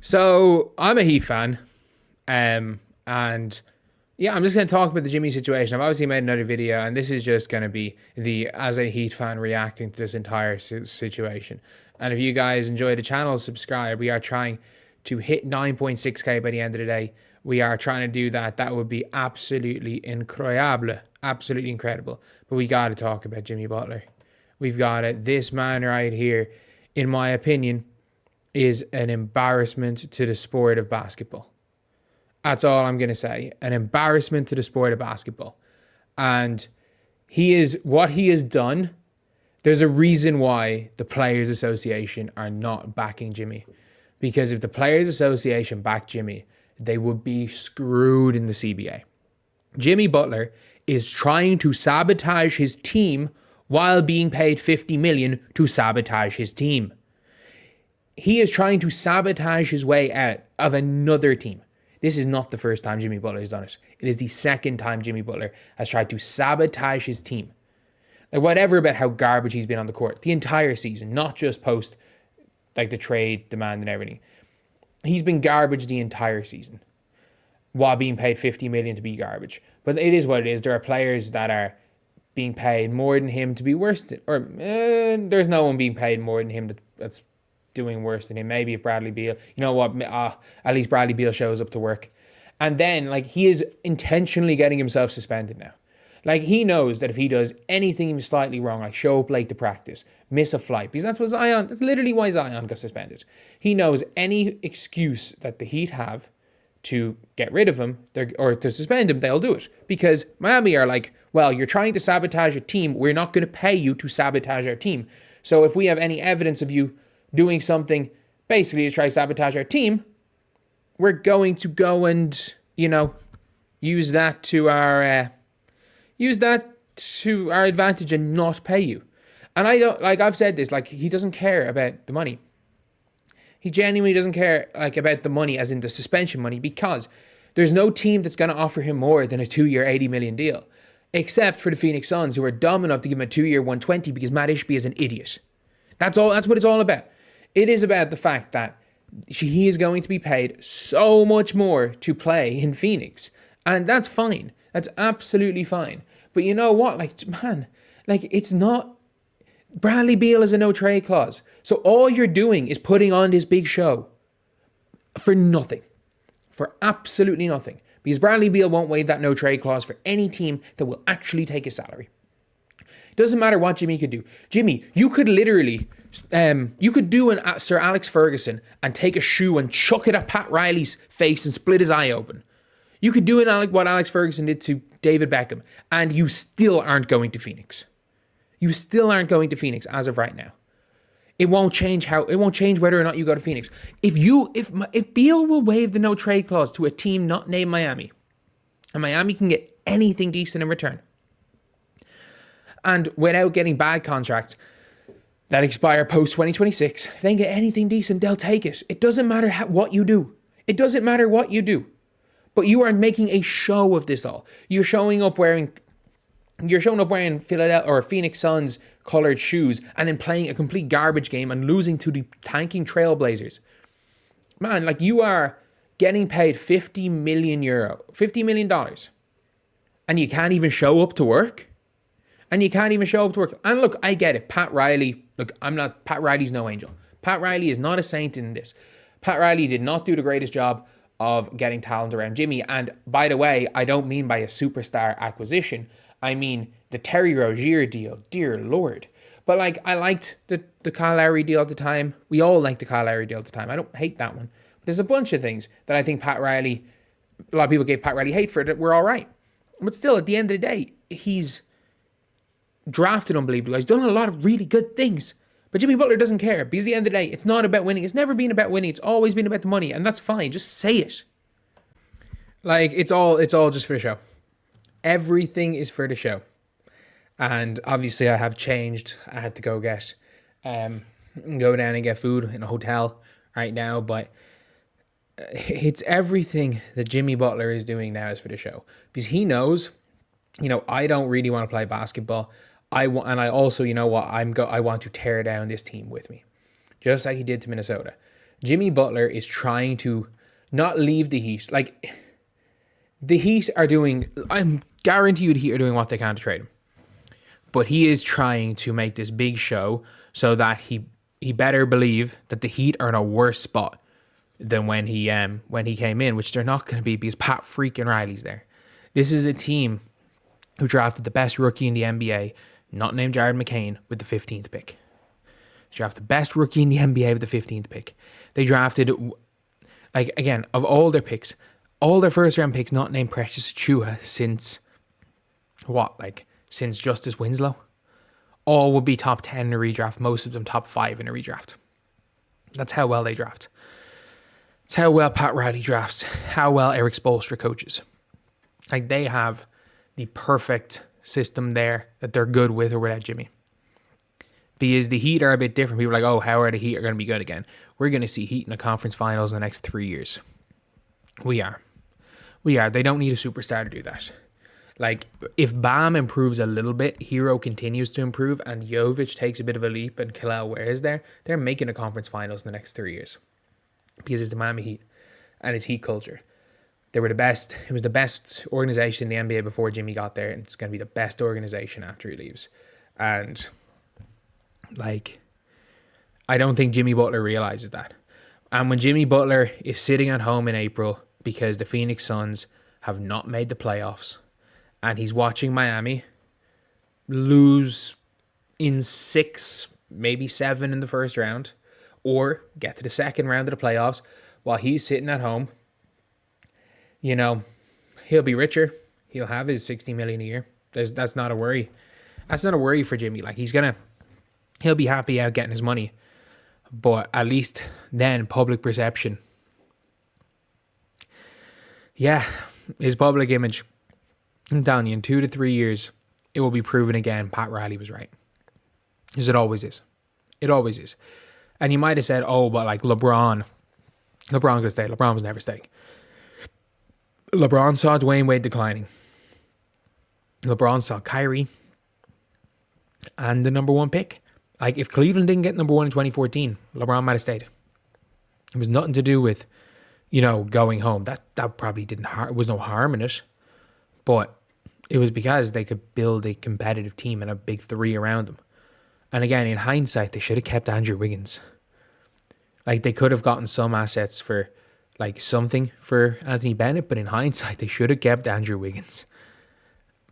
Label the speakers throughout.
Speaker 1: So I'm a Heat fan, and yeah, I'm just going to talk about the Jimmy situation. I've obviously made another video, and this is just going to be the as a Heat fan reacting to this entire situation. And if you guys enjoy the channel, subscribe. We are trying to hit 9.6k by the end of the day. We are trying to do that. That would be absolutely incroyable, absolutely incredible. But we got to talk about Jimmy Butler. We've got it. This man right here, in my opinion, is an embarrassment to the sport of basketball. That's all I'm going to say. An embarrassment to the sport of basketball. And what he has done, there's a reason why the Players Association are not backing Jimmy. Because if the Players Association backed Jimmy, they would be screwed in the CBA. Jimmy Butler is trying to sabotage his team while being paid $50 million to sabotage his team. He is trying to sabotage his way out of another team. This is not the first time Jimmy Butler has done it. It is the second time Jimmy Butler has tried to sabotage his team. Like, whatever about how garbage he's been on the court the entire season, not just post like the trade demand and everything. He's been garbage the entire season while being paid $50 million to be garbage. But it is what it is. There are players that are being paid more than him to be worse than, or there's no one being paid more than him that's doing worse than him. Maybe if Bradley Beal, you know what, at least Bradley Beal shows up to work. And then, like, he is intentionally getting himself suspended now. Like, he knows that if he does anything slightly wrong, like show up late to practice, miss a flight, because that's literally why Zion got suspended. He knows any excuse that the Heat have to get rid of him or to suspend him, they'll do it. Because Miami are like, well, you're trying to sabotage a team. We're not going to pay you to sabotage our team. So if we have any evidence of you doing something basically to try to sabotage our team, we're going to go and, use that to our advantage and not pay you. And I don't, like, I've said this, like, he doesn't care about the money. He genuinely doesn't care, like, about the money, as in the suspension money, because there's no team that's going to offer him more than a 2-year, $80 million deal, except for the Phoenix Suns, who are dumb enough to give him a 2-year, $120 because Matt Ishbia is an idiot. That's all. That's what it's all about. It is about the fact that he is going to be paid so much more to play in Phoenix. And that's fine. That's absolutely fine. But you know what? Like, man, like, it's not... Bradley Beal is a no-trade clause. So all you're doing is putting on this big show for nothing. For absolutely nothing. Because Bradley Beal won't waive that no-trade clause for any team that will actually take his salary. It doesn't matter what Jimmy could do. Jimmy, you could literally... you could do an Sir Alex Ferguson and take a shoe and chuck it at Pat Riley's face and split his eye open. You could do what Alex Ferguson did to David Beckham, and you still aren't going to Phoenix. You still aren't going to Phoenix as of right now. It won't change whether or not you go to Phoenix. If Beal will waive the no trade clause to a team not named Miami, and Miami can get anything decent in return, and without getting bad contracts that expire post 2026, if they can get anything decent, they'll take it. It doesn't matter what you do. It doesn't matter what you do. But you are making a show of this all. You're showing up wearing Philadelphia or Phoenix Suns colored shoes and then playing a complete garbage game and losing to the tanking Trailblazers. Man, like, you are getting paid $50 million, and you can't even show up to work. And look, I get it. Pat Riley's no angel. Pat Riley is not a saint in this. Pat Riley did not do the greatest job of getting talent around Jimmy. And by the way, I don't mean by a superstar acquisition. I mean the Terry Rozier deal. Dear Lord. But, like, I liked the Kyle Lowry deal at the time. We all liked the Kyle Lowry deal at the time. I don't hate that one. But there's a bunch of things that I think a lot of people gave Pat Riley hate for that were all right. But still, at the end of the day, he's drafted unbelievably. He's done a lot of really good things. But Jimmy Butler doesn't care, because at the end of the day, it's not about winning. It's never been about winning. It's always been about the money, and that's fine. Just say it. Like, it's all just for the show. Everything is for the show. And obviously I have changed. I had to go down and get food in a hotel right now, but it's everything that Jimmy Butler is doing now is for the show, because he knows, I don't really want to play basketball. I also, I want to tear down this team with me, just like he did to Minnesota. Jimmy Butler is trying to not leave the Heat. Like, the Heat are doing, I'm guarantee you the Heat are doing what they can to trade him. But he is trying to make this big show so that he better believe that the Heat are in a worse spot than when he came in, which they're not going to be because Pat freaking Riley's there. This is a team who drafted the best rookie in the NBA, not named Jared McCain, with the 15th pick. They drafted the best rookie in the NBA with the 15th pick. They drafted, like, again, of all their picks, all their first round picks not named Precious Achiuwa since, since Justice Winslow. All would be top 10 in a redraft, most of them top 5 in a redraft. That's how well they draft. It's how well Pat Riley drafts, how well Eric Spoelstra coaches. Like, they have the perfect system there that they're good with or without Jimmy. Because the Heat are a bit different. People are like, oh, how are the Heat going to be good again? We're going to see Heat in the conference finals in the next 3 years. We are. They don't need a superstar to do that. Like, if Bam improves a little bit, Hero continues to improve, and Jovic takes a bit of a leap, and Khalil Ware is there, they're making the conference finals in the next 3 years. Because it's the Miami Heat, and it's Heat culture. They were the best. It was the best organization in the NBA before Jimmy got there, and it's going to be the best organization after he leaves. And, like, I don't think Jimmy Butler realizes that. And when Jimmy Butler is sitting at home in April because the Phoenix Suns have not made the playoffs, and he's watching Miami lose in 6, maybe 7 in the first round, or get to the second round of the playoffs while he's sitting at home, you know, he'll be richer. He'll have his $60 million a year. That's not a worry. That's not a worry for Jimmy. Like, he'll be happy out getting his money. But at least then, public perception. Yeah, his public image. I'm telling you, in 2 to 3 years, it will be proven again Pat Riley was right. Because it always is. It always is. And you might have said, oh, but like LeBron could stay. LeBron was never staying. LeBron saw Dwayne Wade declining. LeBron saw Kyrie and the number 1 pick. Like, if Cleveland didn't get number 1 in 2014, LeBron might have stayed. It was nothing to do with, going home. That probably was no harm in it. But it was because they could build a competitive team and a big 3 around them. And again, in hindsight, they should have kept Andrew Wiggins. Like, they could have gotten some assets for, like, something for Anthony Bennett, but in hindsight, they should have kept Andrew Wiggins.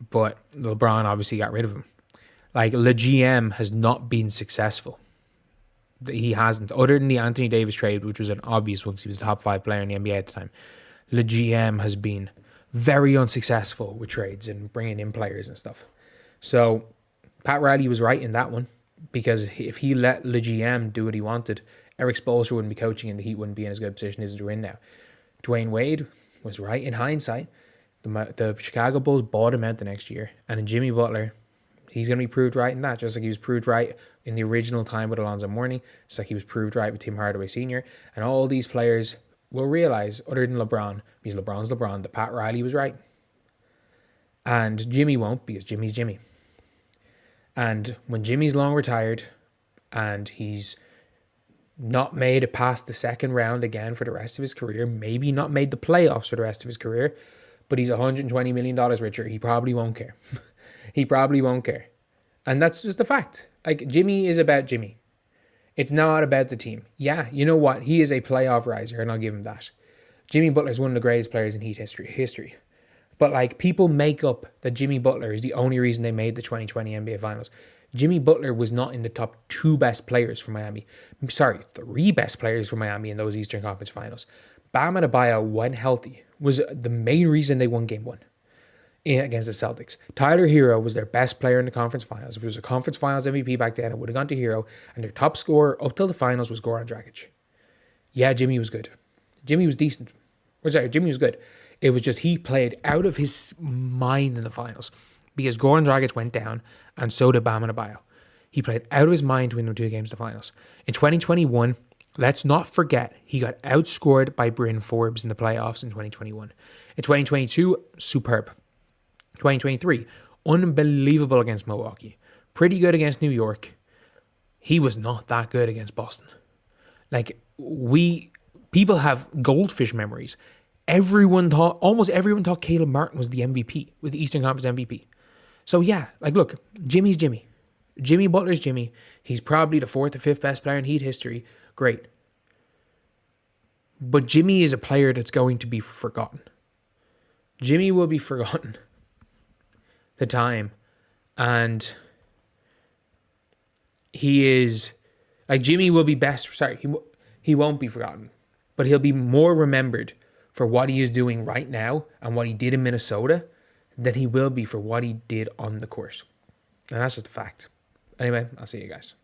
Speaker 1: But LeBron obviously got rid of him. Like, the GM has not been successful. He hasn't. Other than the Anthony Davis trade, which was an obvious one because he was a top 5 player in the NBA at the time, the GM has been very unsuccessful with trades and bringing in players and stuff. So, Pat Riley was right in that one. Because if he let the GM do what he wanted, Eric Spoelstra wouldn't be coaching and the Heat wouldn't be in as good a position as they're in now. Dwayne Wade was right in hindsight. The Chicago Bulls bought him out the next year. And in Jimmy Butler, he's going to be proved right in that. Just like he was proved right in the original time with Alonzo Mourning. Just like he was proved right with Tim Hardaway Sr. And all these players will realize, other than LeBron, because LeBron's LeBron, that Pat Riley was right. And Jimmy won't, because Jimmy's Jimmy. And when Jimmy's long retired and he's not made it past the second round again for the rest of his career, maybe not made the playoffs for the rest of his career, but he's $120 million richer, he probably won't care. He probably won't care. And that's just a fact. Like, Jimmy is about Jimmy. It's not about the team. Yeah, you know what? He is a playoff riser, and I'll give him that. Jimmy Butler is one of the greatest players in Heat history. But, like, people make up that Jimmy Butler is the only reason they made the 2020 NBA Finals. Jimmy Butler was not in the top 2 best players for Miami. 3 best players for Miami in those Eastern Conference Finals. Bam Adebayo, when healthy, was the main reason they won Game 1 against the Celtics. Tyler Hero was their best player in the Conference Finals. If it was a Conference Finals MVP back then, it would have gone to Hero. And their top scorer up till the Finals was Goran Dragic. Yeah, Jimmy was good. Jimmy was decent. Jimmy was good. It was just he played out of his mind in the finals because Goran Dragic went down and so did Bam Adebayo. He played out of his mind to win the 2 games in the finals. In 2021, let's not forget he got outscored by Bryn Forbes in the playoffs in 2021. In 2022, superb. 2023, unbelievable against Milwaukee. Pretty good against New York. He was not that good against Boston. Like, people have goldfish memories. Almost everyone thought Caleb Martin was the MVP, was the Eastern Conference MVP. So yeah, like, look, Jimmy's Jimmy. Jimmy Butler's Jimmy. He's probably the 4th or 5th best player in Heat history. Great. But Jimmy is a player that's going to be forgotten. Jimmy will be forgotten. The time. And he is, like, Jimmy will be best. Sorry, he won't be forgotten. But he'll be more remembered for what he is doing right now and what he did in Minnesota than he will be for what he did on the court. And that's just a fact. Anyway, I'll see you guys.